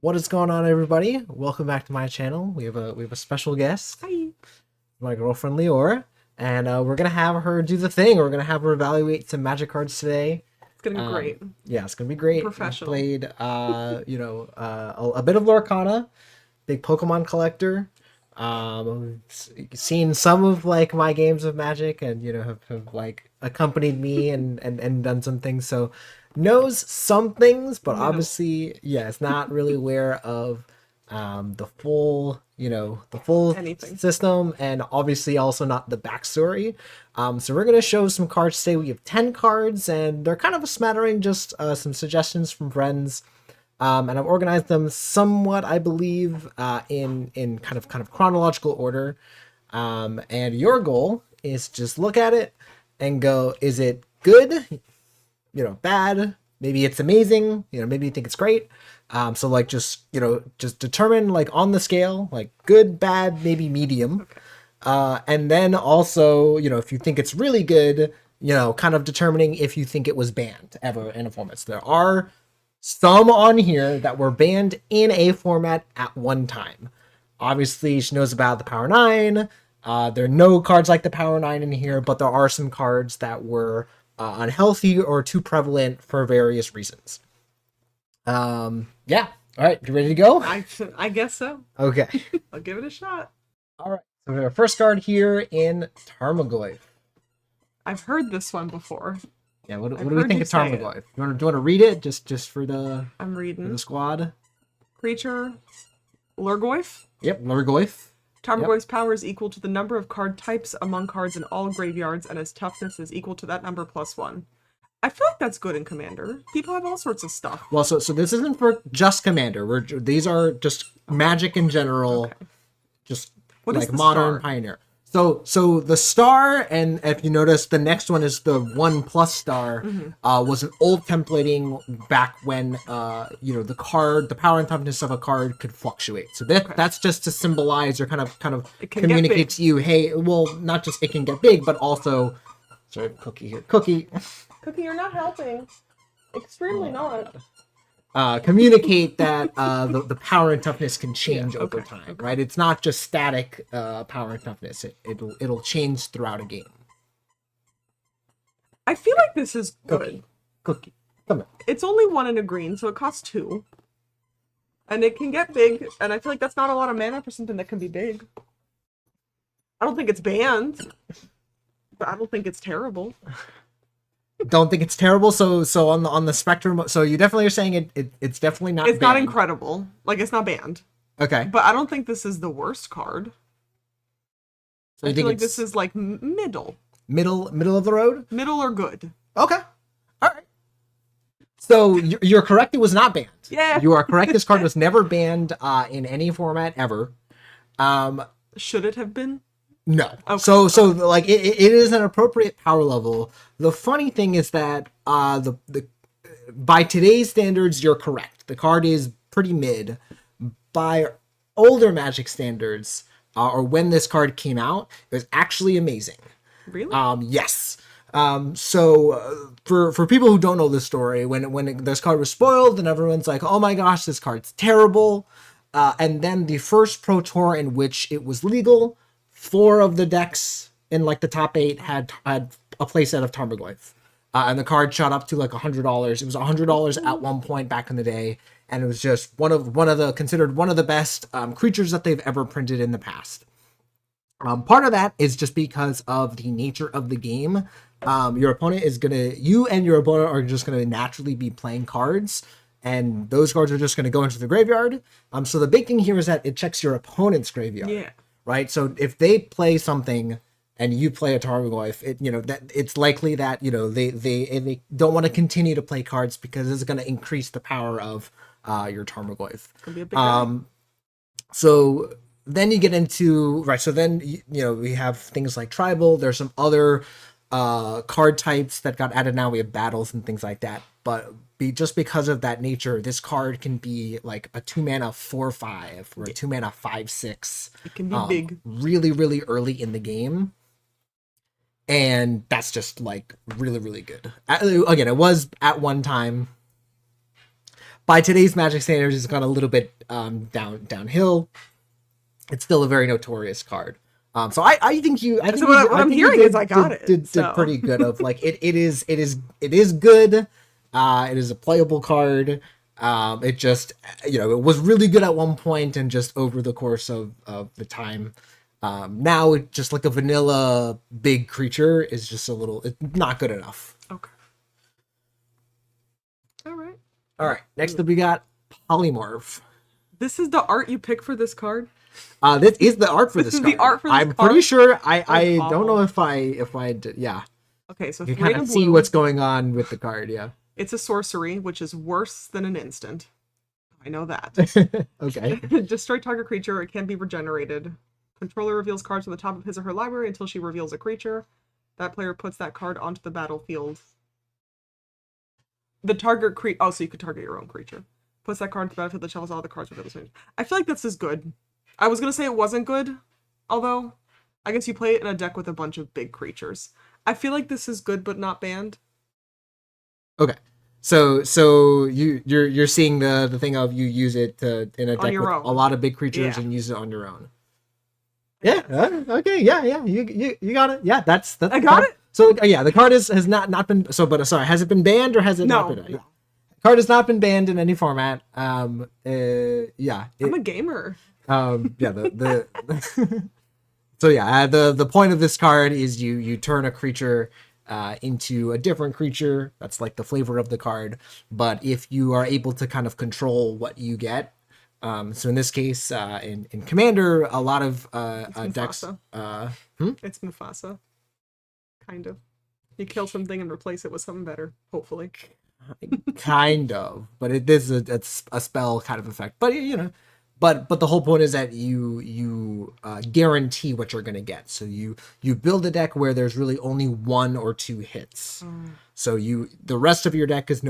What is going on, everybody? Welcome back to my channel. We have a special guest, Hi. my girlfriend Leor, and we're gonna have her do the thing. We're gonna have her evaluate some Magic cards today. It's gonna be great. Yeah, it's gonna be great. We Professional. played, a bit of Lorcana, big Pokemon collector. Seen some of like my games of Magic, and have like accompanied me and done some things. So knows some things, but Minimal. obviously, yeah, it's not really aware of the full, the full Anything. system, and obviously also not the backstory. So we're gonna show some cards today. We have 10 cards, and they're kind of a smattering, just some suggestions from friends. And I've organized them somewhat, I believe, in kind of chronological order. And your goal is just look at it and go, is it good? Bad? Maybe it's amazing. Maybe you think it's great. So like just determine like on the scale, like good, bad, maybe medium. Okay. And then also, if you think it's really good, kind of determining if you think it was banned ever in a format. So there are some on here that were banned in a format at one time. Obviously, she knows about the Power 9. There are no cards like the Power 9 in here, but there are some cards that were unhealthy or too prevalent for various reasons. Yeah. All right. You ready to go? I guess so. Okay. I'll give it a shot. All right. So we have our first card here in Tarmogoyf. I've heard this one before. Yeah. What I've do we heard think you of say it. Tarmogoyf? Do you want to read it just for the I'm reading. squad? Creature. Lurgoyf. Yep. Lurgoyf. Tarmogoyf's power is equal to the number of card types among cards in all graveyards, and his toughness is equal to that number plus 1. I feel like that's good in Commander. People have all sorts of stuff. Well, so this isn't for just Commander. These are just Magic in general, Okay. just What is like the modern star? Pioneer. So the star, and if you notice, the next one is the 1+ star. Was an old templating back when the power and toughness of a card could fluctuate. So that's just to symbolize or kind of It can get communicate big. to you, hey, well, not just it can get big, but also, sorry, Cookie here, Cookie. Cookie, you're not helping. Extremely not. Communicate that the power and toughness can change Yeah, over okay, time, okay. right? It's not just static power and toughness. It'll change throughout a game. I feel like this is good. Cookie, come on. It's only 1 in a green, so it costs 2. And it can get big, and I feel like that's not a lot of mana for something that can be big. I don't think it's banned, but I don't think it's terrible. Don't think it's terrible. So on the spectrum, so you definitely are saying it's definitely not. It's not banned. incredible. Like, it's not banned. Okay, But I don't think this is the worst card. so I you feel think like it's this is, like, middle. middle of the road? Middle or good. Okay, all right. So you're correct. It was not banned. Yeah. You are correct. This card was never banned in any format ever. Should it have been? No. Okay. So like it is an appropriate power level. The funny thing is that the by today's standards, you're correct. The card is pretty mid. By older Magic standards, or when this card came out, it was actually amazing. Really? Yes. For people who don't know the story, when this card was spoiled and everyone's like, "Oh my gosh, this card's terrible," and then the first Pro Tour in which it was legal, 4 of the decks in like the top 8 had a playset of Tarmogoyf. And the card shot up to like $100. It was $100 at one point back in the day, and it was just considered one of the best creatures that they've ever printed in the past. Part of that is just because of the nature of the game. You and your opponent are just gonna naturally be playing cards, and those cards are just gonna go into the graveyard. So the big thing here is that it checks your opponent's graveyard. Yeah. Right. So if they play something and you play a Tarmogoyf, that it's likely that they don't want to continue to play cards because it's going to increase the power of your Tarmogoyf. Could be a big guy. So then you get into So then we have things like tribal. There's some other card types that got added now. We have battles and things like that. But just because of that nature, this card can be like a 2-mana 4/5 or a 2-mana 5/6. It can be big. Really, really early in the game. And that's just like really, really good. Again, it was at one time. by today's Magic standards, it's gone a little bit downhill. It's still a very notorious card. So I think you. I think so what I'm hearing is I got it. Did pretty good. Of like it is good. It is a playable card. It just it was really good at one point, and just over the course of the time, now it just like a vanilla big creature is just a little. It's not good enough. Okay. All right. Next up, we got Polymorph. This is the art you pick for this card. This is the art for this card. The art for this I'm card? pretty sure. I don't know if I did. Yeah. Okay, so you can kind of see what's going on with the card. Yeah. It's a sorcery, which is worse than an instant. I know that. Okay. Destroy target creature. It can be regenerated. Controller reveals cards from the top of his or her library until she reveals a creature. That player puts that card onto the battlefield. The target oh, so you could target your own creature. Puts that card into the battlefield that shuffles all the cards with other range. I feel like this is good. I was gonna say it wasn't good, although I guess you play it in a deck with a bunch of big creatures. I feel like this is good but not banned. Okay. So you're seeing the thing of you use it in a deck with a lot of big creatures and use it on your own. Yeah. Okay. Yeah. You got it. Yeah. That's. I got it. So yeah, the card has not been. So, but sorry, has it been banned or has it not been? No. Card has not been banned in any format. Yeah. I'm a gamer. Yeah. So yeah, the point of this card is you turn a creature into a different creature. That's like the flavor of the card. But if you are able to kind of control what you get, so in this case, in Commander, a lot of decks. It's Mufasa. Kind of. You kill something and replace it with something better, hopefully. Kind of, but it is a spell kind of effect. But but the whole point is that you guarantee what you're gonna get. So you build a deck where there's really only 1 or 2 hits. So the rest of your deck is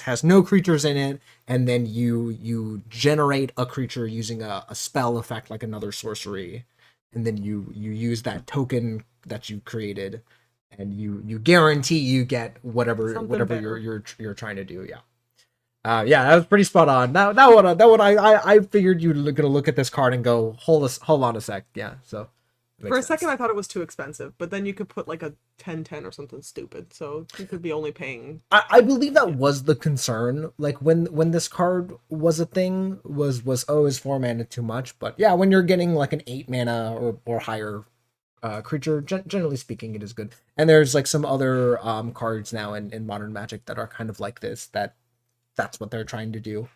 has no creatures in it, and then you generate a creature using a spell effect like another sorcery, and then you use that token that you created, and you guarantee you get whatever you're trying to do. Yeah, that was pretty spot on. That one I figured you were gonna look at this card and go, hold on a sec. Yeah, so for a second I thought it was too expensive, but then you could put like a 10/10 or something stupid, so you could be only paying. I believe that was the concern. Like when this card was a thing, was is 4 mana too much? But yeah, when you're getting like an 8 mana or higher creature, generally speaking, it is good. And there's like some other cards now in Modern Magic that are kind of like this. That's what they're trying to do.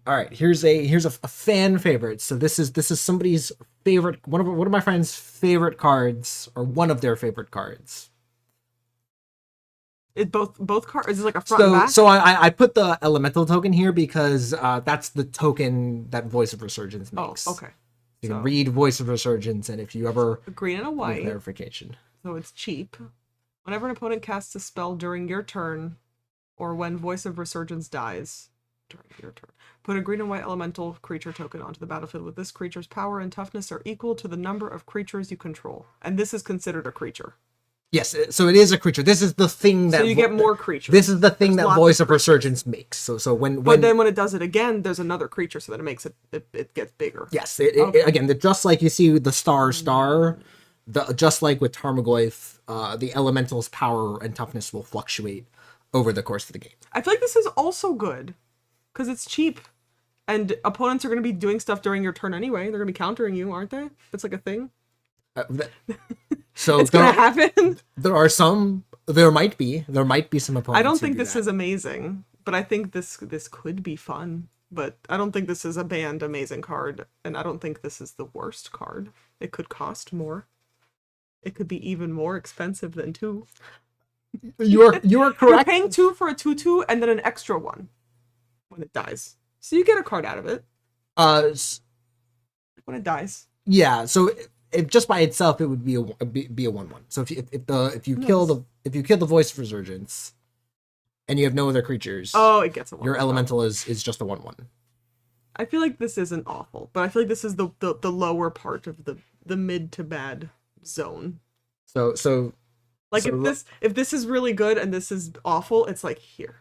All right, here's a fan favorite. So this is somebody's favorite, one of my friends' favorite cards, or one of their favorite cards. It both cards. Is it like a front and back? So I put the elemental token here because that's the token that Voice of Resurgence makes. Oh, okay. You can read Voice of Resurgence, and if you ever a green and a white clarification. So it's cheap. Whenever an opponent casts a spell during your turn, or when Voice of Resurgence dies during your turn, put a green and white elemental creature token onto the battlefield with this creature's power and toughness are equal to the number of creatures you control. And this is considered a creature. Yes, so it is a creature. This is the thing that... So you get more creatures. This is the thing that Voice of Resurgence makes. So when... But then when it does it again, there's another creature, so that it makes it gets bigger. Yes, again, just like you see the star, just like with Tarmogoyf, the elemental's power and toughness will fluctuate over the course of the game. I feel like this is also good, because it's cheap, and opponents are going to be doing stuff during your turn anyway. They're going to be countering you, aren't they? It's like a thing. So it's gonna happen. There might be some opponents. I don't think this is amazing, but I think this could be fun. But I don't think this is a banned amazing card, and I don't think this is the worst card. It could cost more. It could be even more expensive than 2. You are correct. You're paying 2 for a 2/2 and then an extra 1 when it dies, so you get a card out of it. When it dies. Yeah. So. If just by itself, it would be a 1/1. So if you kill the Voice of Resurgence, and you have no other creatures, it gets a 1/1. Your elemental is just a 1/1. I feel like this isn't awful, but I feel like this is the lower part of the mid to bad zone. So if this is really good and this is awful, it's like here.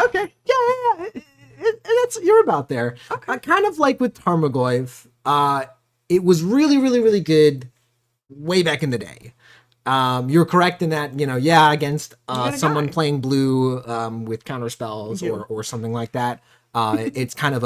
Okay. Yeah. It's you're about there. Okay. Kind of like with Tarmogoyf. It was really, really, really good way back in the day. You're correct in that, against someone playing blue with counter spells or something like that. It's kind of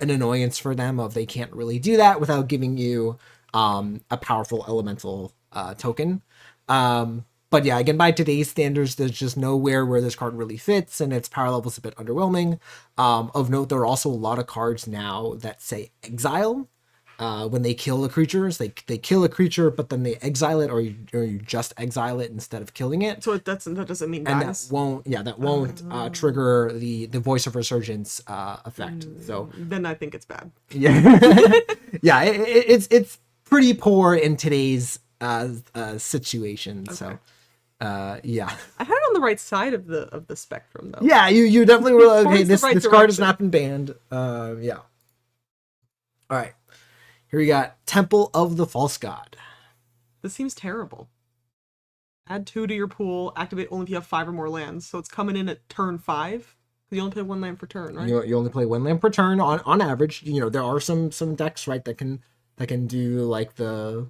an annoyance for them of they can't really do that without giving you a powerful elemental token. But yeah, again, by today's standards, there's just nowhere where this card really fits, and its power level's a bit underwhelming. Of note, there are also a lot of cards now that say exile. When they kill a creature, they kill a creature, but then they exile it, or you just exile it instead of killing it. So that doesn't mean and dies. that won't trigger the voice of resurgence effect. So then I think it's bad. Yeah, yeah, it's pretty poor in today's situation. Okay. So yeah, I had it on the right side of the spectrum though. Yeah, you definitely were okay. This card has not been banned. Yeah. All right. Here we got Temple of the False God. This seems terrible. Add 2 to your pool. Activate only if you have 5 or more lands. So it's coming in at turn 5. Because you only play 1 land per turn, right? You only play 1 land per turn on average. There are some decks, right, that can do like the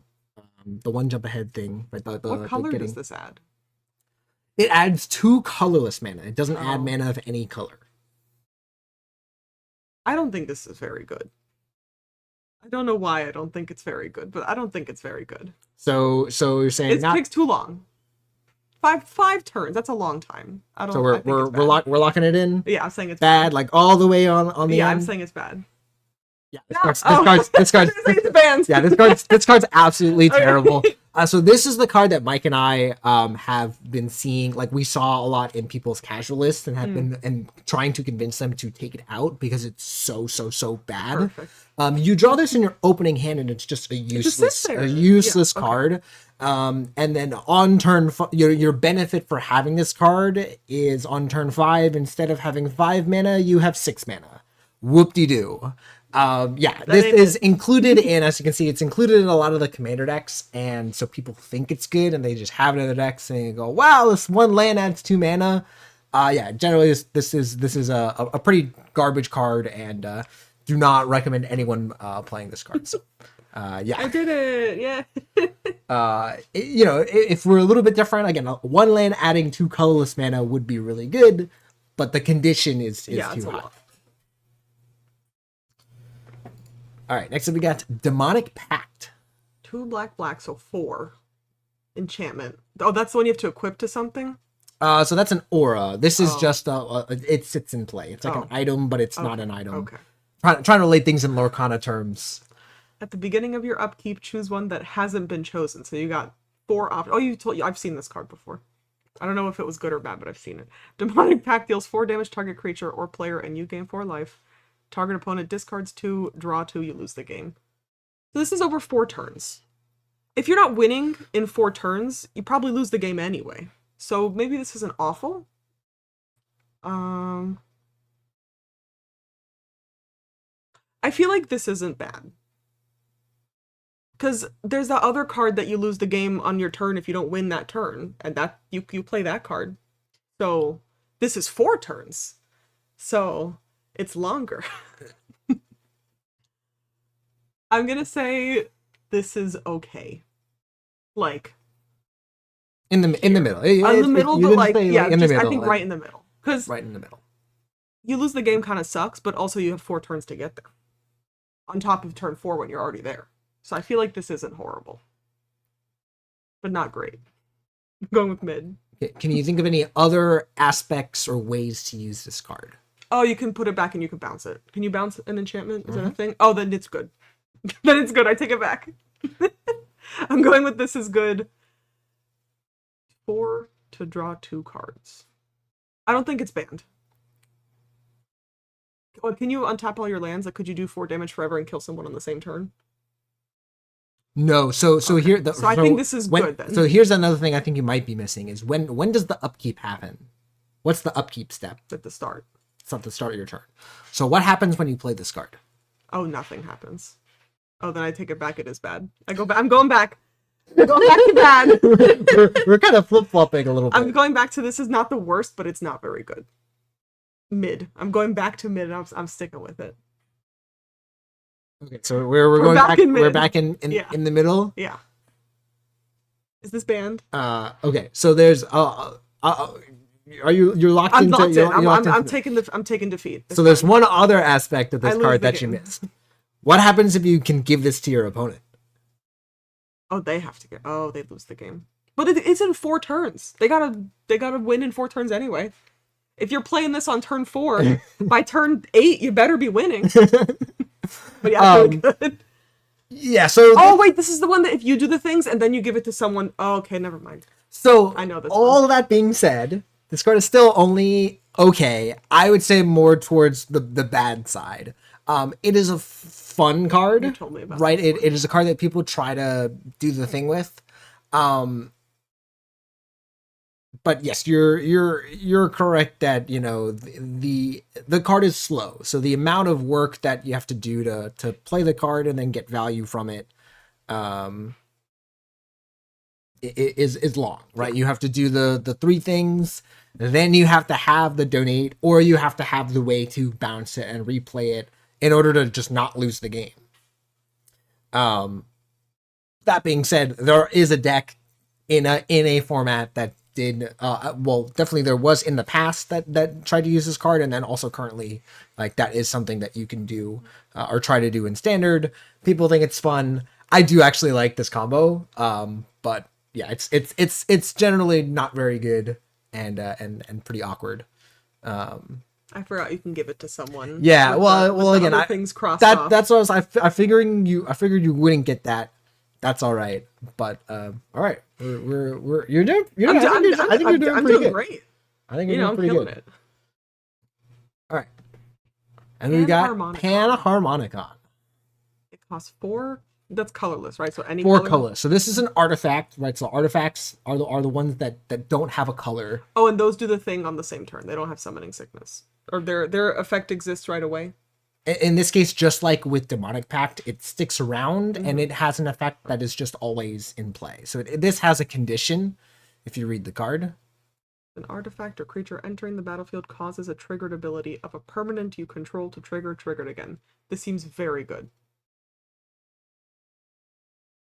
1 jump ahead thing. Right? What color does this add? It adds 2 colorless mana. It doesn't add mana of any color. I don't think this is very good. I don't know why I don't think it's very good, but I don't think it's very good. So you're saying it takes too long. Five turns. That's a long time. I don't. So we're locking it in. Yeah, I'm saying it's bad. Like all the way on the. Yeah, end? I'm saying it's bad. Yeah, this card's yeah, this card's absolutely terrible. So this is the card that Mike and I have been seeing, like we saw a lot in people's casual lists and have been and trying to convince them to take it out because it's so bad. Perfect. You draw this in your opening hand and it's just a useless card. And then on turn your benefit for having this card is on turn 5, instead of having 5 mana, you have 6 mana. Whoop-de-doo. This is included in, as you can see, it's included in a lot of the commander decks, and so people think it's good and they just have it in their decks and they go, wow, this 1 land adds 2 mana. Generally this is a pretty garbage card, and do not recommend anyone playing this card. So I did it. Yeah. If we're a little bit different, again, 1 land adding 2 colorless mana would be really good, but the condition is too high. All right, next up we got Demonic Pact. 2 black, so 4. Enchantment. Oh, that's the one you have to equip to something? So that's an aura. This is just it sits in play. It's like an item, but it's not an item. Okay. Trying to relate things in Lorcana terms. At the beginning of your upkeep, choose one that hasn't been chosen. So you got 4 options. Oh, I've seen this card before. I don't know if it was good or bad, but I've seen it. Demonic Pact deals 4 damage to target creature or player, and you gain 4 life. Target opponent discards 2, draw 2, you lose the game. So this is over 4 turns. If you're not winning in 4 turns, you probably lose the game anyway. So maybe this isn't awful. I feel like this isn't bad. Because there's that other card that you lose the game on your turn if you don't win that turn. And that you play that card. So this is 4 turns. So it's longer. I'm gonna say this is okay. Like in the middle. In the middle, but like in the middle. I think right in the middle. Because right in the middle. You lose the game kind of sucks, but also you have 4 turns to get there. On top of turn 4 when you're already there. So I feel like this isn't horrible. But not great. I'm going with mid. Can you think of any other aspects or ways to use this card? Oh, you can put it back and you can bounce it. Can you bounce an enchantment? Is that a thing? Oh, then it's good. Then it's good. I take it back. I'm going with this is good. 4 to draw 2 cards. I don't think it's banned. Well, can you untap all your lands? Like, could you do 4 damage forever and kill someone on the same turn? No. So here. I think this is good then. So here's another thing I think you might be missing is when does the upkeep happen? What's the upkeep step? At the start. It's at the start of your turn. So what happens when you play this card? Oh, nothing happens. Oh, then I take it back. It is bad. I'm going back. I'm going back to bad. we're kind of flip-flopping a little bit. I'm going back to this is not the worst, but it's not very good. Mid. I'm going back to mid. And I'm sticking with it. Okay, so we're going back back. in We're mid. back in Yeah. in the middle. Yeah. Is this banned? Okay, so there's are you're locked I'm into? locked in. You're locked I'm into taking I'm taking defeat. So there's one other aspect of this I lose card the that you game. missed. What happens if you can give this to your opponent? Oh, they have to get. Oh, they lose the game. But it's in 4 turns. They gotta win in 4 turns anyway. If you're playing this on turn 4, by turn 8, you better be winning. But yeah, really good. Yeah. So. Oh wait, this is the one that if you do the things and then you give it to someone. Oh, okay, never mind. So I know this. All that being said, this card is still only okay. I would say more towards the bad side. It is a fun card. You told me about right? this It is a card that people try to do the thing with. But yes, you're correct that the card is slow. So the amount of work that you have to do to play the card and then get value from it, is long, right? You have to do the 3 things, then you have to have the donate, or you have to have the way to bounce it and replay it in order to just not lose the game. That being said, there is a deck in a format that did definitely there was in the past that tried to use this card, and then also currently, like, that is something that you can do or try to do in standard. People think it's fun. I do actually like this combo, but yeah, it's generally not very good and pretty awkward. I forgot you can give it to someone. Yeah, well, again, things crossed off. That's what I figured you wouldn't get that. That's all right, but all right, you're doing. I think you're doing pretty good. Great. I think you're doing pretty good. It. All right, and we got Panharmonicon. It costs 4. That's colorless, right? So any 4 colors. So this is an artifact, right? So artifacts are the ones that don't have a color. Oh, and those do the thing on the same turn. They don't have summoning sickness, or their effect exists right away. In this case, just like with Demonic Pact, it sticks around and it has an effect that is just always in play. So this has a condition, if you read the card. An artifact or creature entering the battlefield causes a triggered ability of a permanent you control to triggered again. This seems very good.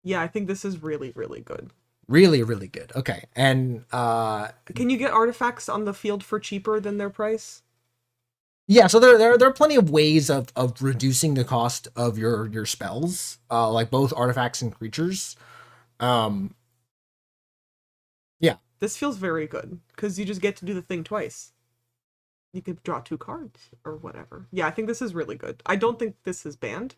Yeah, I think this is really, really good. Really, really good. Okay. And can you get artifacts on the field for cheaper than their price? Yeah, so there are plenty of ways of reducing the cost of your spells, like both artifacts and creatures. Yeah. This feels very good because you just get to do the thing twice. You could draw 2 cards or whatever. Yeah, I think this is really good. I don't think this is banned.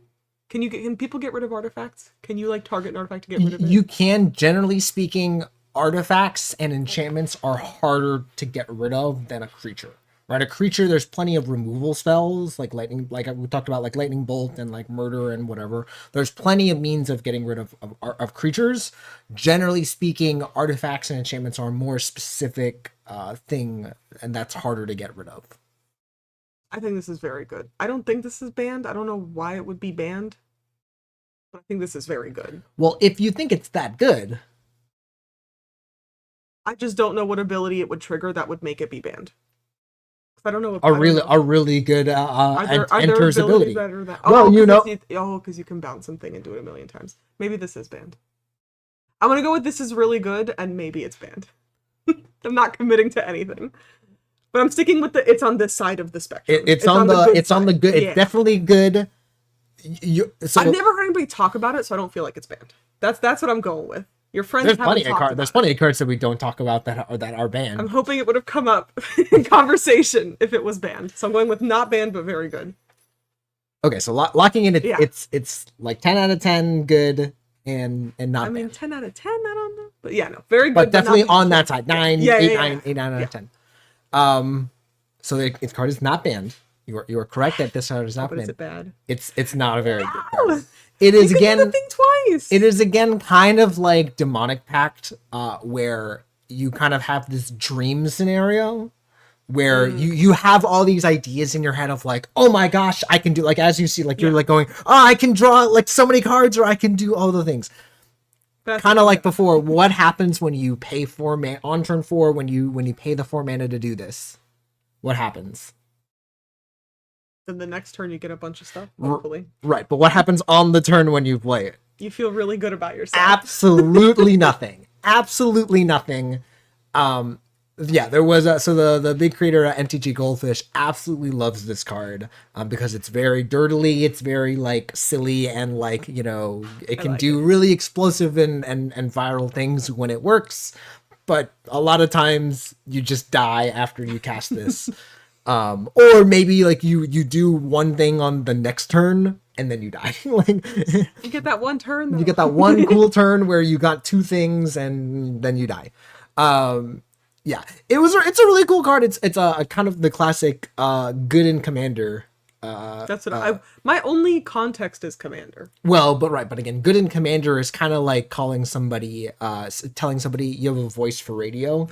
Can people get rid of artifacts? Can you target an artifact to get rid of it? You can, generally speaking. Artifacts and enchantments are harder to get rid of than a creature. Right, a creature, there's plenty of removal spells, like lightning, like we talked about, like lightning bolt and like murder and whatever. There's plenty of means of getting rid of creatures. Generally speaking, artifacts and enchantments are a more specific thing, and that's harder to get rid of. I think this is very good. I don't think this is banned. I don't know why it would be banned, but I think this is very good. Well, if you think it's that good, I just don't know what ability it would trigger that would make it be banned. I don't know. A really good enters ability. That are that? Well, because you can bounce something and do it a million times. Maybe this is banned. I'm gonna go with this is really good, and maybe it's banned. I'm not committing to anything, but I'm sticking with it's on this side of the spectrum. It's on the good. Yeah. It's definitely good. I've never heard anybody talk about it, so I don't feel like it's banned. That's what I'm going with. Your friends there's plenty of cards that we don't talk about that are banned. I'm hoping it would have come up in conversation if it was banned. So I'm going with not banned, but very good. Okay, so locking in, it's like 10 out of 10 good and not. I mean, banned. 10 out of 10. I don't know, but yeah, no, very good. But definitely on that side, 9 out of 10. So the card is not banned. You are correct that this card is not banned. Is it bad? It's not a very good card. It is again. The thing twice. It is again kind of like Demonic Pact, where you kind of have this dream scenario where you have all these ideas in your head of like, oh my gosh, I can do, like, as you see, like you're like going, oh, I can draw like so many cards, or I can do all the things. Kind of like before. What happens when you pay 4 mana on turn 4 when you pay the 4 mana to do this? What happens? Then the next turn you get a bunch of stuff, R- hopefully. Right, but what happens on the turn when you play it? You feel really good about yourself. Absolutely nothing. Absolutely nothing. Yeah, there was the big creator MTG Goldfish absolutely loves this card because it's very dirtily, it's very like silly, and like, you know, it can do really explosive and viral things when it works, but a lot of times you just die after you cast this. Or maybe like you do one thing on the next turn and then you die. Like you get that one turn though. You get that one cool turn where you got two things and then you die. Yeah, it's a really cool card. It's a kind of the classic good in Commander. That's what my only context is Commander. Well, but again, good in Commander is kind of like calling somebody, telling somebody you have a voice for radio.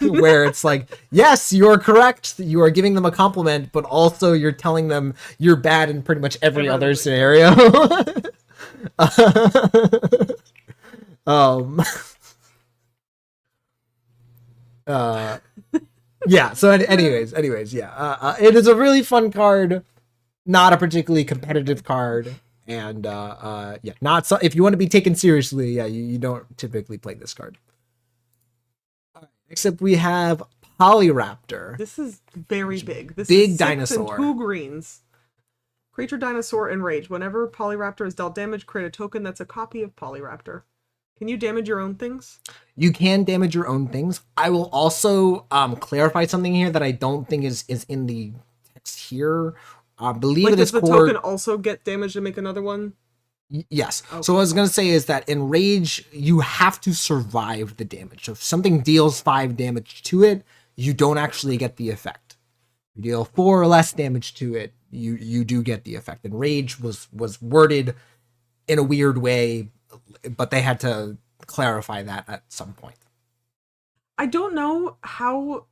Where it's like, yes, you're correct. You are giving them a compliment, but also you're telling them you're bad in pretty much every other scenario. Yeah. So anyways, yeah. It is a really fun card, not a particularly competitive card, and yeah, not so. If you want to be taken seriously, yeah, you don't typically play this card. Except we have Polyraptor. This is very big. This big is 6 dinosaur. and 2 greens. Creature, Dinosaur, Enrage. Whenever Polyraptor is dealt damage, create a token that's a copy of Polyraptor. Can you damage your own things? You can damage your own things. I will also clarify something here that I don't think is in the text here. I believe like, it is does the token also get damaged to make another one? Yes. Okay. So what I was going to say is that in Rage, you have to survive the damage. So if something deals 5 damage to it, you don't actually get the effect. You deal 4 or less damage to it, you do get the effect. And Rage was worded in a weird way, but they had to clarify that at some point. I don't know how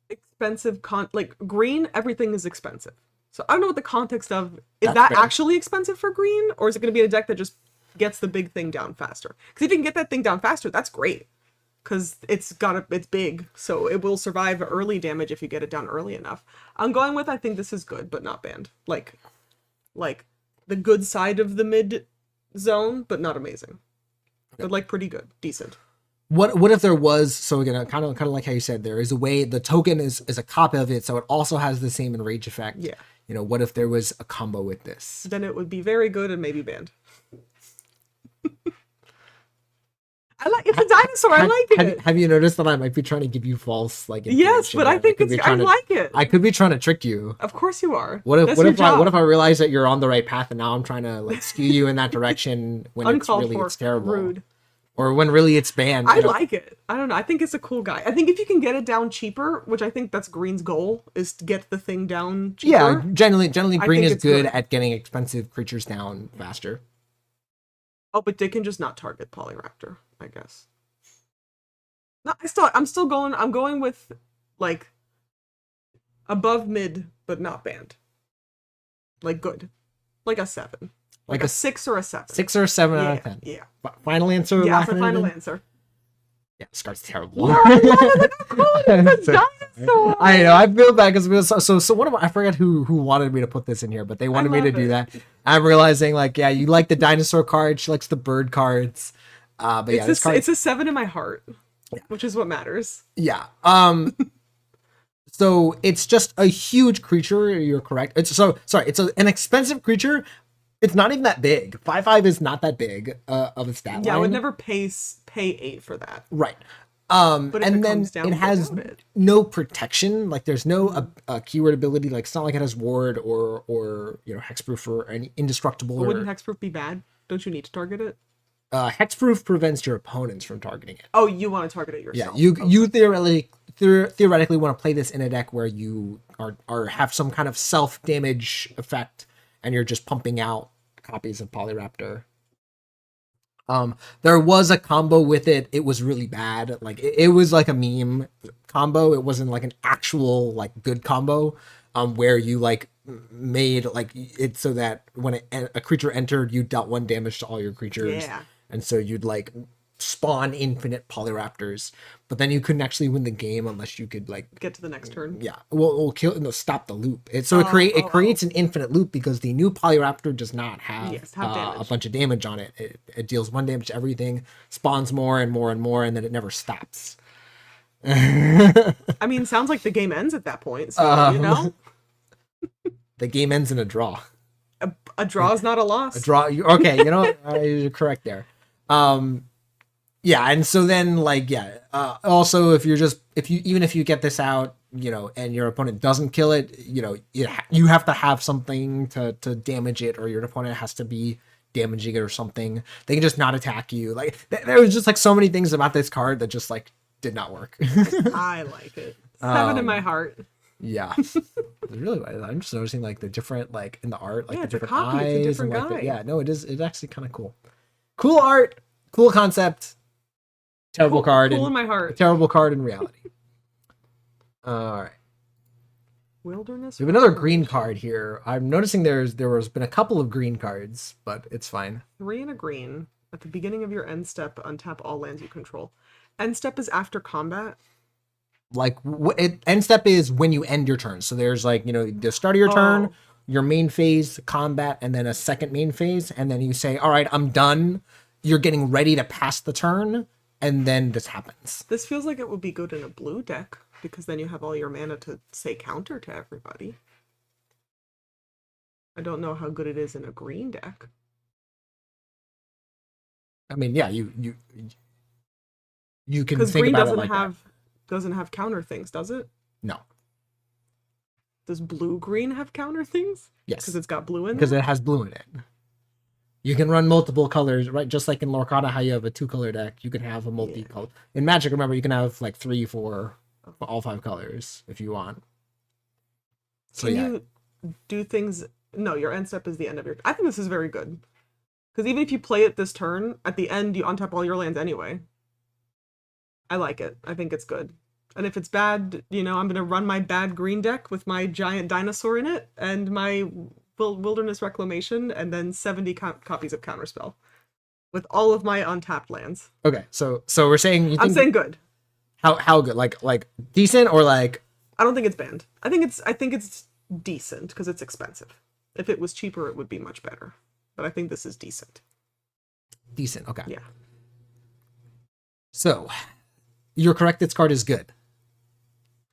expensive like green, everything is expensive. So I don't know what the context of, is that fair. Actually expensive for green? Or is it going to be a deck that just gets the big thing down faster? Because if you can get that thing down faster, that's great. Because it's big, so it will survive early damage if you get it down early enough. I'm going with, I think this is good, but not banned. Like the good side of the mid zone, but not amazing. But like pretty good, decent. What if there was, so again, kind of like how you said, there is a way the token is a copy of it, so it also has the same enrage effect. Yeah. You know, what if there was a combo with this? Then it would be very good and maybe banned. It's a dinosaur. I like it. Have you noticed that I might be trying to give you false Yes, but I think I like it. I could be trying to trick you. Of course you are. What if I realize that you're on the right path and now I'm trying to like skew you in that direction when it's terrible. Rude. Or when really it's banned. I like it. I don't know. I think it's a cool guy. I think if you can get it down cheaper, which I think that's Green's goal, is to get the thing down cheaper. Yeah, generally Green is good at getting expensive creatures down faster. Oh, but they can just not target Polyraptor, I guess. No, I'm going with like above mid, but not banned. Like good. Like a 7. Like a 6 or a 7. 6 or a 7 out of 10. Yeah. Final answer? Yeah, for final answer. Yeah, this card's terrible. Dinosaur. I know. I feel bad because so one of I forgot who wanted me to put this in here, but they wanted me to do that. I'm realizing like, yeah, you like the dinosaur card. She likes the bird cards. But yeah, it's a 7 in my heart, which is what matters. Yeah. So it's just a huge creature. You're correct. It's an expensive creature. It's not even that big. 5/5 is not that big of a stat line. Yeah, I would never pay 8 for that. Right. But and then it has no protection. Like there's no keyword ability. Like it's not like it has ward or hexproof or any indestructible. But wouldn't hexproof be bad? Don't you need to target it? Hexproof prevents your opponents from targeting it. Oh, you want to target it yourself? Yeah, you theoretically want to play this in a deck where you are have some kind of self damage effect, and you're just pumping out copies of Polyraptor. There was a combo with it. It was really bad. Like it was like a meme combo. It wasn't like an actual like good combo. Where you like made like it so that when a creature entered, you dealt 1 damage to all your creatures. Yeah. And so you'd like spawn infinite Polyraptors, but then you couldn't actually win the game unless you could like Get to the next turn. yeah, well kill no stop the loop. It creates an infinite loop because the new Polyraptor does not have, a bunch of damage on it. It deals 1 damage to everything, spawns more and more and more, and then it never stops. I mean, sounds like the game ends at that point. So you know, the game ends in a draw. A draw is not a loss. A draw. Okay, you know what? You're correct there. Yeah, and so then like also if you get this out, you know, and your opponent doesn't kill it, you know, you have to have something to damage it, or your opponent has to be damaging it or something. They can just not attack you. Like there was just like so many things about this card that just like did not work. I like it. It's heaven in my heart. Yeah, it's really. I'm just noticing like the different like in the art, like the different copy. eyes, it's a different and like guy. yeah, no, it is. It's actually kind of cool. Cool art, cool concept. Terrible card. Cool in my heart. Terrible card in reality. All right. Wilderness. We have another green card here. I'm noticing there has been a couple of green cards, but it's fine. 3 and a green. At the beginning of your end step, untap all lands you control. End step is after combat. Like end step is when you end your turn. So there's like, you know, the start of your turn, your main phase, combat, and then a second main phase, and then you say, all right, I'm done. You're getting ready to pass the turn, and then this happens. This feels like it would be good in a blue deck, because then you have all your mana to say counter to everybody. I don't know how good it is in a green deck. I mean, yeah, you can because think green about it like doesn't have counter things, does it? No. Does blue green have counter things? Yes. Because it's got blue in because there? it has blue in it. You can run multiple colors, right? Just like in Lorcana, how you have a 2-color deck, you can have a multi-color. In Magic, remember, you can have like 3, 4, all 5 colors if you want. So can you do things? No, your end step is the end of your. I think this is very good. Because even if you play it this turn, at the end you untap all your lands anyway. I like it. I think it's good. And if it's bad, you know, I'm going to run my bad green deck with my giant Dinosur in it and my Wilderness Reclamation and then 70 copies of Counterspell with all of my untapped lands. Okay, so we're saying you think, I'm saying good. How good? Like decent or like? I don't think it's banned. I think it's decent because it's expensive. If it was cheaper, it would be much better. But I think this is decent. Decent. Okay. Yeah. So, you're correct. This card is good.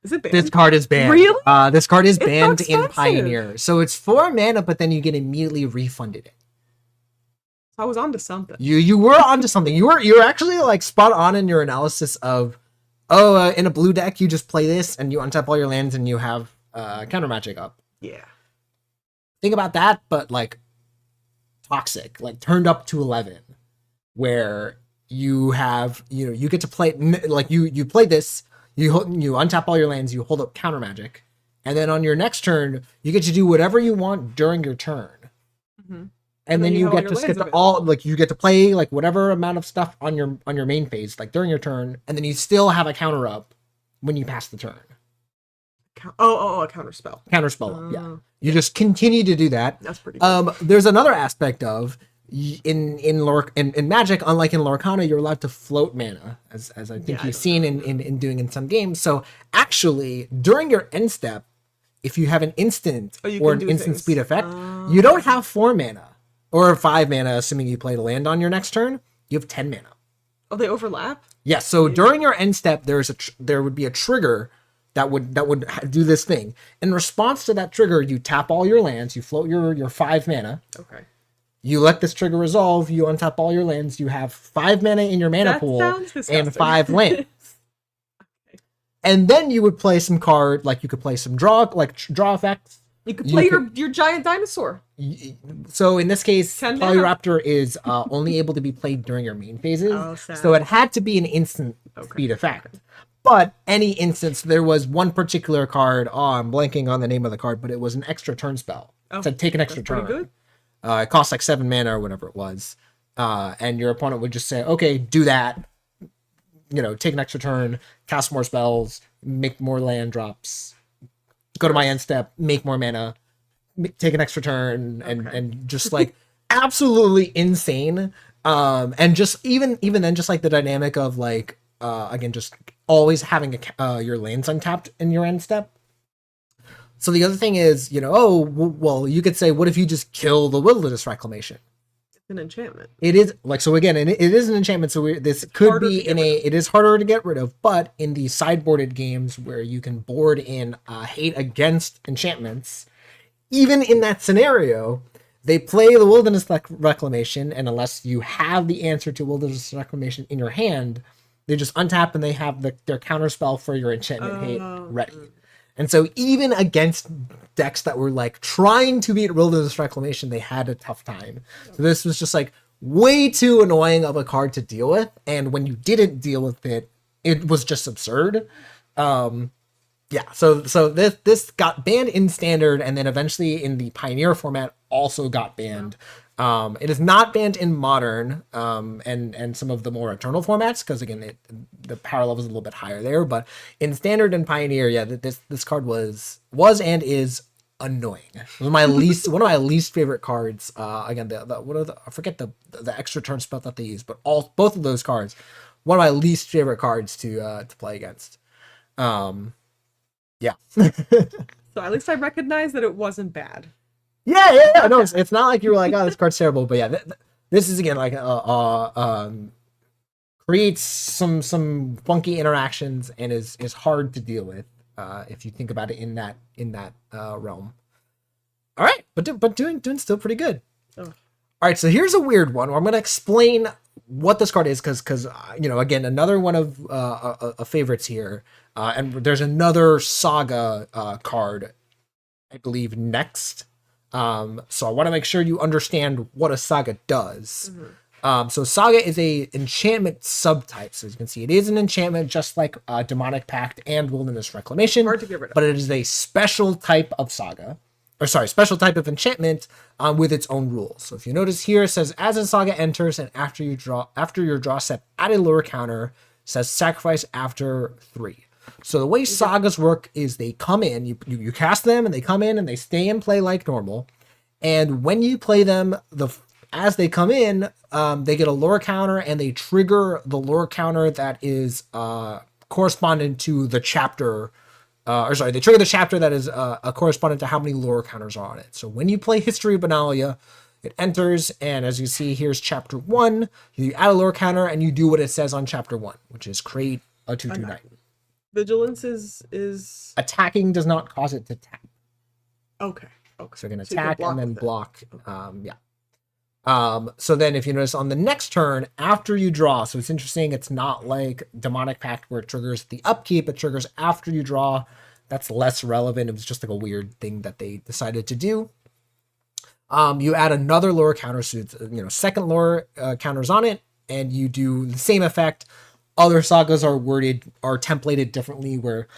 Is it banned? This card is banned. Really? This card is It's so banned in expensive. Pioneer. So it's 4 mana, but then you get immediately refunded it. I was onto something. You were onto something. You were actually like spot on in your analysis of, in a blue deck you just play this and you untap all your lands and you have counter magic up. Yeah. Think about that, but like toxic, like turned up to 11, where you have, you know, you get to play like you play this, you untap all your lands, you hold up counter magic, and then on your next turn you get to do whatever you want during your turn. Mm-hmm. And then you get to skip you get to play like whatever amount of stuff on your main phase, like during your turn, and then you still have a counter up when you pass the turn. A counter spell. Counter spell up, yeah. You just continue to do that. That's pretty good. There's another aspect of in Magic, unlike in Lorcana, you're allowed to float mana, as I think you've seen in doing in some games. So actually, during your end step, if you have an instant or an instant speed effect, you don't have 4 mana. Or 5 mana, assuming you play the land on your next turn, you have 10 mana. Oh, they overlap? Yeah, so during your end step, there would be a trigger that would do this thing. In response to that trigger, you tap all your lands, you float your 5 mana. Okay. You let this trigger resolve, you untap all your lands, you have 5 mana in your mana pool and 5 lands. Okay. And then you would play some card, like you could play some draw effects. You could play your giant Dinosur. So in this case, 10 Polyraptor is only able to be played during your main phases. Oh, sad. So it had to be an instant speed effect. But any instance, there was one particular card. I'm blanking on the name of the card, but it was an extra turn spell. It said take an extra turn. Pretty good. It cost like 7 mana or whatever it was. And your opponent would just say, okay, do that. You know, take an extra turn, cast more spells, make more land drops. Go to my end step, make more mana, take an extra turn, and just like absolutely insane. And just even then, just like the dynamic of like again, just always having your lands untapped in your end step. So the other thing is, well, you could say, what if you just kill the Wilderness Reclamation? It's an enchantment. It is like, so again, it is an enchantment. So this could be it is harder to get rid of, but in the sideboarded games where you can board in hate against enchantments, even in that scenario, they play the Wilderness Reclamation, and unless you have the answer to Wilderness Reclamation in your hand, they just untap and they have their counterspell for your enchantment hate ready. And so even against decks that were like trying to beat Wilderness Reclamation, they had a tough time. So this was just like way too annoying of a card to deal with. And when you didn't deal with it, it was just absurd. Yeah, so this got banned in Standard, and then eventually in the Pioneer format also got banned. It is not banned in Modern and some of the more Eternal formats, because again, the power level is a little bit higher there. But in Standard and Pioneer, yeah, this card was and is annoying. It was my one of my least favorite cards. Again, I forget the extra turn spell that they use, but both of those cards, one of my least favorite cards to play against. Yeah. So at least I recognize that it wasn't bad. Yeah. No, it's not like you were like, oh, this card's terrible. But yeah, this is again like creates some funky interactions and is hard to deal with if you think about it in that realm. All right, but doing still pretty good. Oh. All right, so here's a weird one where I'm going to explain what this card is, because again, another one of favorites here. And there's another Saga card, I believe, next. So I want to make sure you understand what a Saga does. Mm-hmm. So Saga is a enchantment subtype. So as you can see, it is an enchantment just like Demonic Pact and Wilderness Reclamation. Hard to get rid of. But it is a special type of Saga. Special type of enchantment with its own rules. So if you notice here, it says, as a Saga enters and after your draw step, add a lure counter, says sacrifice after 3. So the way Sagas work is they come in, you cast them, and they come in and they stay in play like normal. And when you play them, as they come in, they get a lore counter, and they trigger the lore counter that is correspondent to the chapter. They trigger the chapter that is a correspondent to how many lore counters are on it. So when you play History of Benalia, it enters, and as you see, here's chapter 1. You add a lore counter, and you do what it says on chapter 1, which is create a 2/2 knight. Vigilance is attacking does not cause it to tap. Okay. So you're gonna attack and then block. So then if you notice on the next turn after you draw, so it's interesting, it's not like Demonic Pact where it triggers the upkeep, it triggers after you draw. That's less relevant. It was just like a weird thing that they decided to do. You add another lore counter, so it's, second lore counters on it, and you do the same effect. Other Sagas are templated differently, where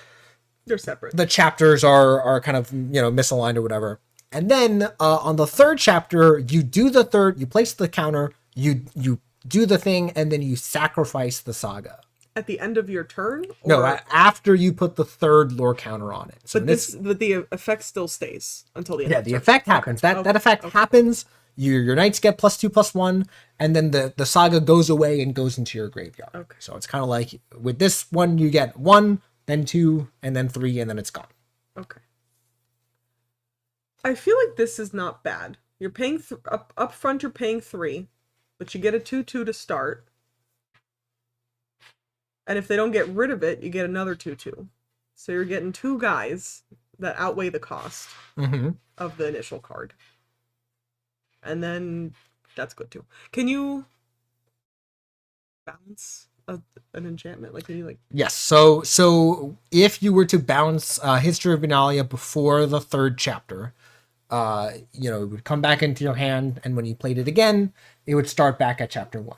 they're separate. The chapters are kind of misaligned or whatever. And then on the third chapter, you place the counter, you do the thing, and then you sacrifice the Saga. At the end of your turn? Or... No, after you put the third lore counter on it. So but the effect still stays until the end. Yeah, the effect happens. That effect happens. Your knights get +2/+1, and then the Saga goes away and goes into your graveyard. Okay. So it's kind of like with this one, you get 1, then 2, and then 3, and then it's gone. Okay. I feel like this is not bad. You're paying up front. You're paying 3, but you get a 2/2 to start. And if they don't get rid of it, you get another 2/2. So you're getting 2 guys that outweigh the cost of the initial card. And then that's good too. Can you bounce an enchantment? Like, can you like? Yes. So if you were to bounce History of Benalia before the third chapter, it would come back into your hand, and when you played it again, it would start back at chapter 1.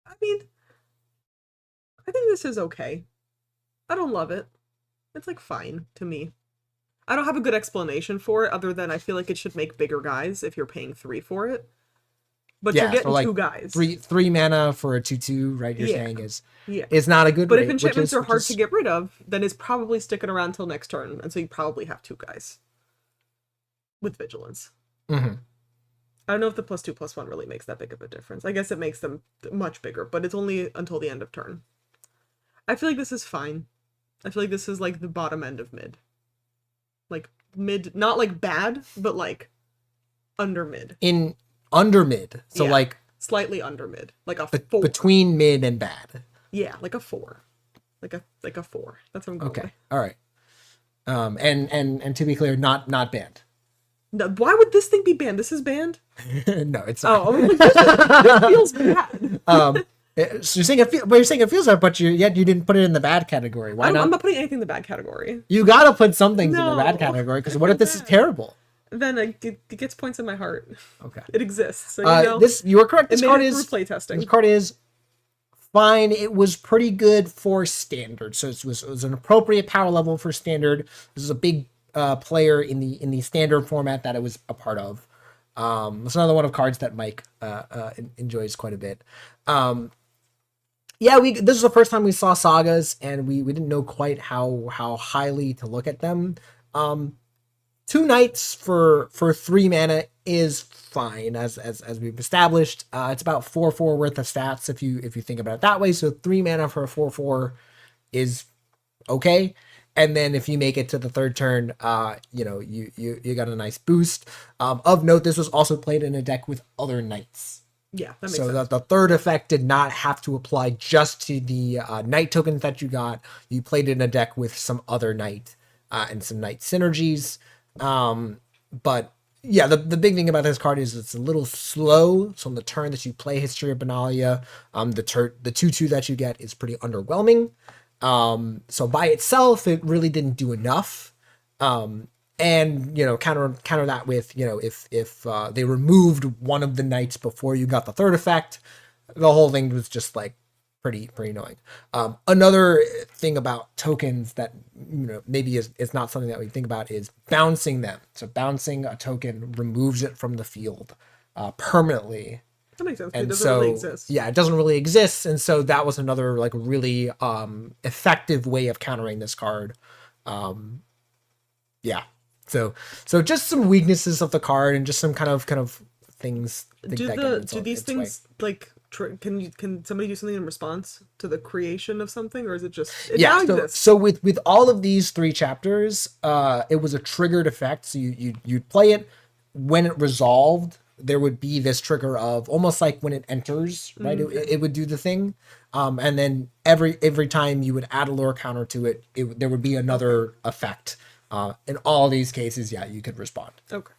I mean, I think this is okay. I don't love it. It's like fine to me. I don't have a good explanation for it other than I feel like it should make bigger guys if you're paying 3 for it. But you're getting like 2 guys. Three mana for a 2/2, right? You're saying is not a good But rate, if enchantments are hard to get rid of, then it's probably sticking around till next turn, and so you probably have 2 guys with vigilance. Mm-hmm. I don't know if the +2/+1 really makes that big of a difference. I guess it makes them much bigger, but it's only until the end of turn. I feel like this is fine. I feel like this is like the bottom end of mid. Like mid, not like bad, but like under mid. In under mid. So Yeah, like slightly under mid. Like a 4. between mid and bad. Yeah, like a 4. Like a 4. That's what I'm going Okay. with. All right. And to be clear, not banned. No, why would this thing be banned? This is banned? No, it's not. Oh, I was like, this feels bad. So you're saying it feels bad, but you didn't put it in the bad category. Why not? I'm not putting anything in the bad category. You gotta put some things in the No. bad category, because what if this is terrible? Then it gets points in my heart. Okay. It exists. So you know, You are correct. it This made card it is through playtesting. This card is fine. It was pretty good for standard, so it was an appropriate power level for standard. This is a big player in the standard format that it was a part of. It's another one of cards that Mike enjoys quite a bit. This is the first time we saw sagas, and we didn't know quite how highly to look at them. 2 knights for 3 mana is fine, as we've established. It's about 4/4 worth of stats if you think about it that way. So 3 mana for a 4/4 is okay. And then if you make it to the 3rd turn, you got a nice boost. Of note, this was also played in a deck with other knights. Yeah, that makes So sense. the 3rd effect did not have to apply just to the knight tokens that you got. You played in a deck with some other knight and some knight synergies. But yeah, the big thing about this card is it's a little slow. So on the turn that you play History of Benalia, the 2/2 that you get is pretty underwhelming. So by itself, it really didn't do enough. And counter that with, if they removed one of the knights before you got the 3rd effect, the whole thing was just like pretty annoying. Another thing about tokens that maybe is not something that we think about is bouncing them. So bouncing a token removes it from the field permanently. That makes sense. And It doesn't so really exist. yeah, it doesn't really exist, and so that was another like really effective way of countering this card. Yeah. So just some weaknesses of the card and just some kind of things. Do these things like can somebody do something in response to the creation of something, or is it just it now exists? So with all of these 3 chapters, it was a triggered effect. So you'd play it. When it resolved, there would be this trigger of almost like when it enters, right? It would do the thing, and then every time you would add a lore counter to it, there would be another effect. In all these cases, yeah, you could respond. Okay.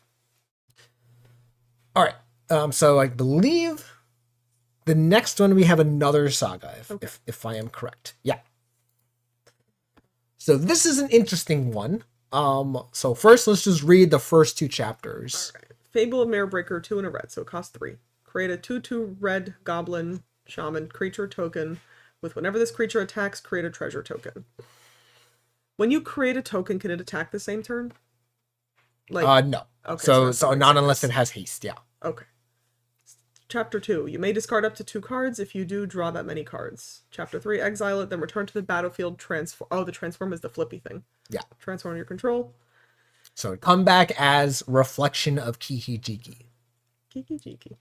All right. So I believe the next one we have another saga, if I am correct. Yeah. So this is an interesting one. So first, let's just read the first 2 chapters. All right. Fable of Mirrorbreaker, 2 and a red, so it costs 3. Create a 2/2 red goblin shaman creature token with whenever this creature attacks, create a treasure token. When you create a token, can it attack the same turn? No. Okay, So not unless it has haste. Yeah. Okay. Chapter 2. You may discard up to 2 cards. If you do, draw that many cards. Chapter 3. Exile it, then return to the battlefield. Transform. Oh, the transform is the flippy thing. Yeah. Transform your control. So it come back as Reflection of Kiki Jiki. Kiki Jiki.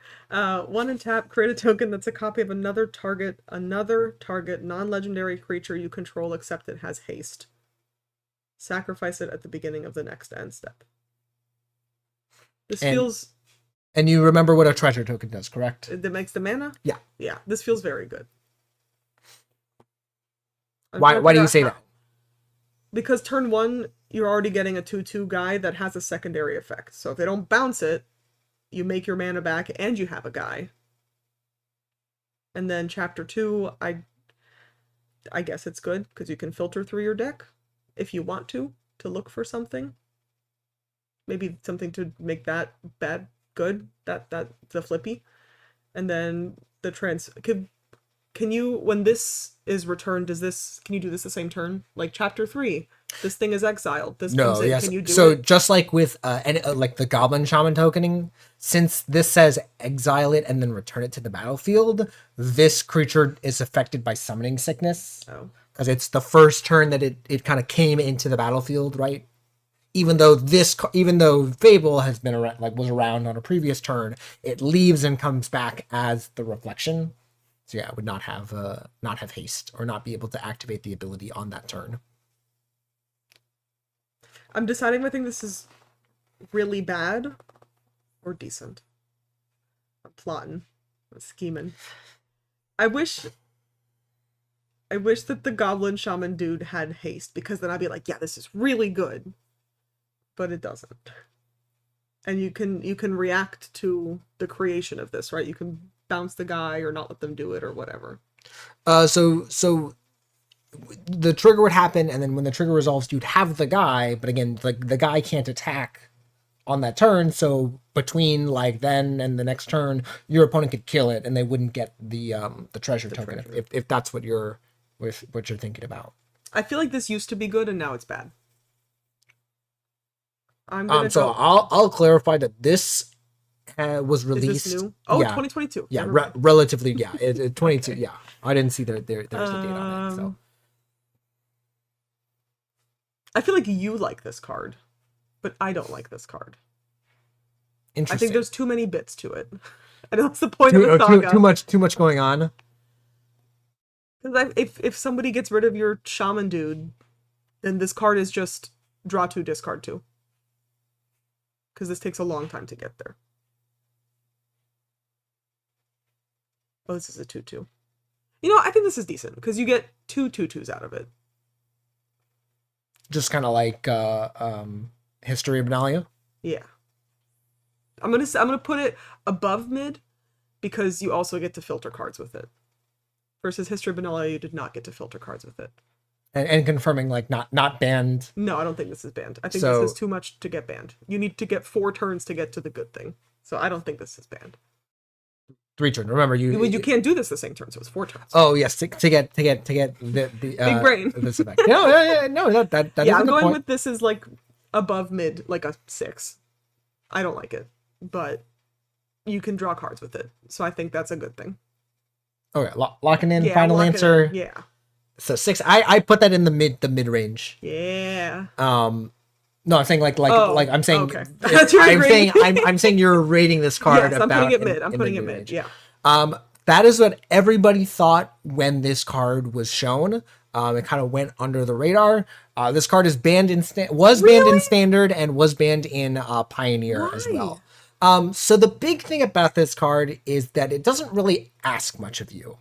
1 and tap. Create a token that's a copy of another target non-legendary creature you control, except it has haste. Sacrifice it at the beginning of the next end step. This feels... And you remember what a treasure token does, correct? That makes the mana? Yeah. Yeah, this feels very good. Why do you say that? Because turn 1, you're already getting a 2/2 guy that has a secondary effect. So if they don't bounce it, you make your mana back and you have a guy. And then chapter 2, I guess it's good because you can filter through your deck if you want to look for something. Maybe something to make that bad good, that the flippy. And then the can you, when this is returned, can you do this the same turn? Like chapter 3, this thing is exiled. This No, comes in. yes. Can you do so it? Just like with like the Goblin Shaman tokening, since this says exile it and then return it to the battlefield, this creature is affected by summoning sickness. Oh. Because it's the first turn that it kind of came into the battlefield, right? even though Fable has been around, like was around on a previous turn, it leaves and comes back as the reflection. So yeah, it would not have haste or not be able to activate the ability on that turn. I'm deciding if I think this is really bad or decent. I'm plotting. I'm scheming. I wish that the Goblin Shaman dude had haste, because then I'd be like, yeah, this is really good. But it doesn't. And you can react to the creation of this, right? You can bounce the guy or not let them do it or whatever. So the trigger would happen, and then when the trigger resolves, you'd have the guy, but again, like the guy can't attack on that turn, so between like then and the next turn, your opponent could kill it, and they wouldn't get the treasure token if that's what you're thinking about. I feel like this used to be good and now it's bad. So I'll clarify that this was released. Is this new? Oh, yeah. 2022. Yeah, relatively. Yeah, 22. Okay. Yeah, I didn't see there's a date on it. So I feel like you like this card, but I don't like this card. Interesting. I think there's too many bits to it. I know that's the point of the Saga. Too much going on. Because if somebody gets rid of your shaman dude, then this card is just draw 2, discard 2. Because this takes a long time to get there. Oh, this is a 2/2. You know, I think this is decent because you get 2 2/2s out of it. Just kind of like History of Benalia. Yeah. I'm gonna put it above mid because you also get to filter cards with it. Versus History of Benalia, you did not get to filter cards with it. And confirming like not banned. No, I don't think this is banned. I think this is too much to get banned. You need to get 4 turns to get to the good thing. So I don't think this is banned. 3 turns. Remember, you can't do this the same turn, so it's 4 turns. Oh yes, to get the big brain. This effect. No, that yeah. I'm going with this is like above mid, like a 6. I don't like it, but you can draw cards with it, so I think that's a good thing. Okay, locking in final answer. Yeah. So 6. I put that in the mid range. Yeah. No, I'm saying like I'm saying okay. I'm saying you're rating this card. Yes, I'm putting it mid. I'm putting it mid. Yeah. That is what everybody thought when this card was shown. It kind of went under the radar. This card is banned in banned in Standard and was banned in Pioneer as well. So the big thing about this card is that it doesn't really ask much of you.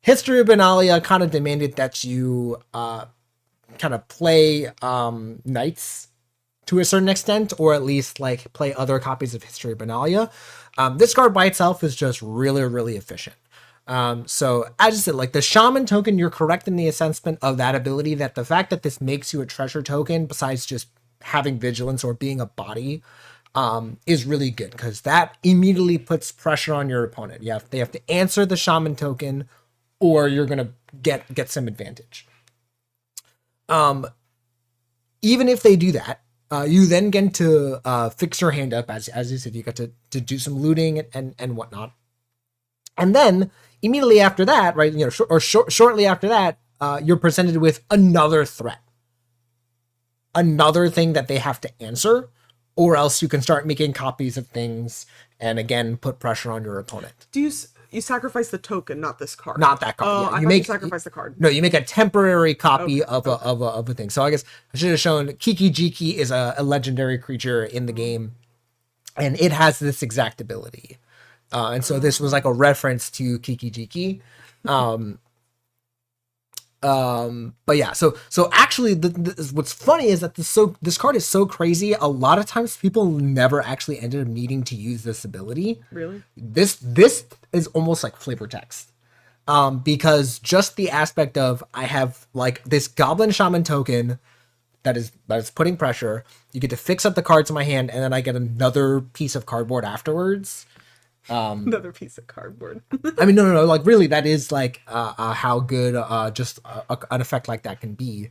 History of Benalia kind of demanded that you kind of play Knights to a certain extent, or at least like play other copies of History of Benalia. This card by itself is just really, really efficient. So as I said, like the Shaman token, you're correct in the assessment of that ability, that the fact that this makes you a treasure token, besides just having vigilance or being a body, is really good, because that immediately puts pressure on your opponent. They have to answer the Shaman token, or you're gonna get some advantage. Even if they do that, you then get to fix your hand up, as you said, you got to do some looting and whatnot. And then immediately after that, right, shortly after that, you're presented with another threat, another thing that they have to answer, or else you can start making copies of things and again put pressure on your opponent. Do you sacrifice the token, not this card? Not that card. Oh, yeah. You sacrifice the card. No, you make a temporary copy of a thing. So I guess I should have shown Kiki Jiki is a legendary creature in the game, and it has this exact ability. And so this was like a reference to Kiki Jiki. But yeah, so actually, what's funny is that this card is so crazy. A lot of times, people never actually ended up needing to use this ability. Really, this is almost like flavor text, because just the aspect of I have like this Goblin Shaman token that is putting pressure. You get to fix up the cards in my hand, and then I get another piece of cardboard afterwards. Another piece of cardboard. I mean, no. Like, really, that is like how good just an effect like that can be.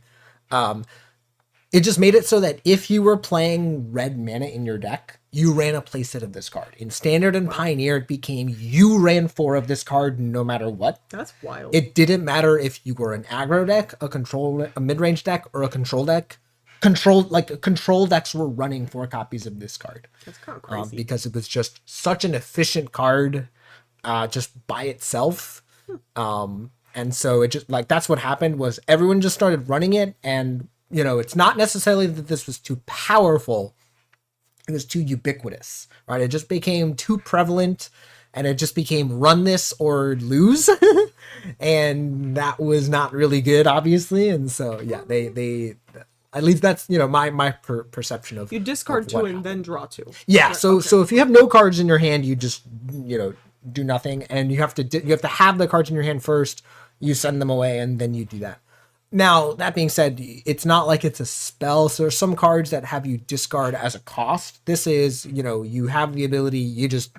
It just made it so that if you were playing red mana in your deck, you ran a playset of this card. In Standard and Pioneer, it became you ran 4 of this card no matter what. That's wild. It didn't matter if you were an aggro deck, a mid-range deck, or a control deck. control decks were running 4 copies of this card. That's kind of crazy. Because it was just such an efficient card, just by itself. And so it just like that's what happened was everyone just started running it, and you know it's not necessarily that this was too powerful, it was too ubiquitous, right? It just became too prevalent, and it just became run this or lose, and that was not really good, obviously. And so yeah, they at least that's my perception of you discard of 2 what and happened. then draw 2. Yeah, Right, so okay. so if you have no cards in your hand, you just do nothing, and you have to have the cards in your hand first. You send them away, and then you do that. Now that being said, it's not like it's a spell. So there's some cards that have you discard as a cost. This is you have the ability, you just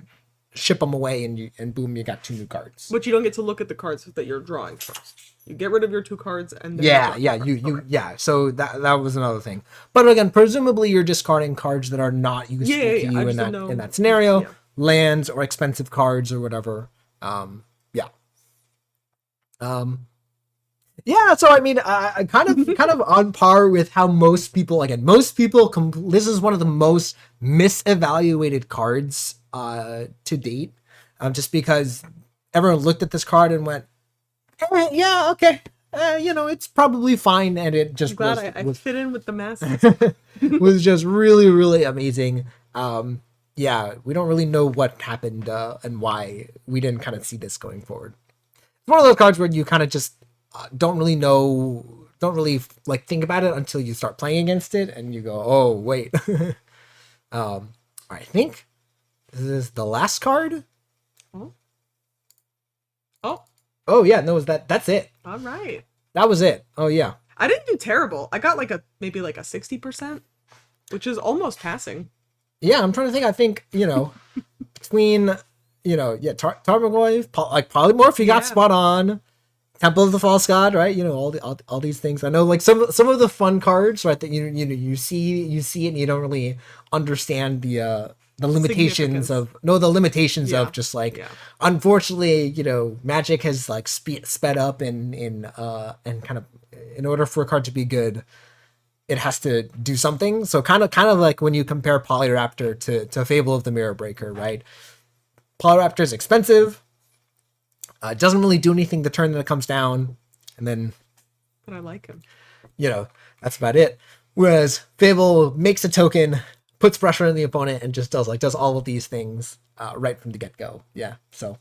ship them away, and boom, you got 2 new cards. But you don't get to look at the cards that you're drawing first. You get rid of your 2 cards and then Yeah, you draw yeah, cards. you yeah. So that was another thing. But again, presumably you're discarding cards that are not useful Yeah, to you I in just that didn't know. in that scenario, Yeah. lands or expensive cards or whatever. Yeah. Yeah, so I mean, I kind of on par with how most people this is one of the most misevaluated cards to date, just because everyone looked at this card and went, yeah, okay, it's probably fine, and it I'm just glad I was fit in with the masses. was just really, really amazing. Yeah, we don't really know what happened and why we didn't kind of see this going forward. It's one of those cards where you kind of just don't really like think about it until you start playing against it, and you go, oh wait. I think this is the last card. Oh, yeah, no, that's it. all right. That was it. Oh yeah. I didn't do terrible. I got maybe a 60%, which is almost passing. Yeah, I'm trying to think. I think, between, Tarmogoyf, like Polymorph, you got Yeah. spot on. Temple of the False God, right? All these things. I know, like some of the fun cards, right? That you see it, and you don't really understand the limitations Significance. of just like, Yeah. unfortunately, Magic has like sped up and kind of, in order for a card to be good, it has to do something. So kind of like when you compare Polyraptor to Fable of the Mirror Breaker, right? Polyraptor is expensive. It doesn't really do anything the turn that it comes down, and then But I like him. that's about it. Whereas Fable makes a token, puts pressure on the opponent, and just does all of these things right from the get go. Yeah. So,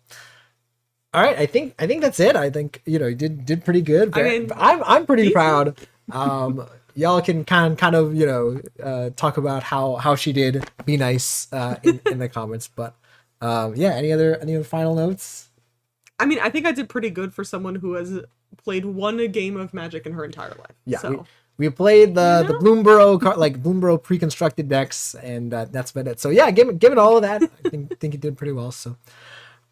all right, I think that's it. I think you did pretty good. I mean, I'm pretty decent. proud. Y'all can kind of talk about how she did. Be nice in the comments. But yeah, any other final notes? I mean, I think I did pretty good for someone who has played 1 game of Magic in her entire life. Yeah, So. we played the Bloomborough pre-constructed decks, and that's been it. So yeah, give it all of that. I think you did pretty well. So,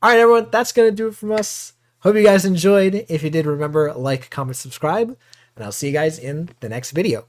all right, everyone, that's gonna do it from us. Hope you guys enjoyed. If you did, remember, like, comment, subscribe, and I'll see you guys in the next video.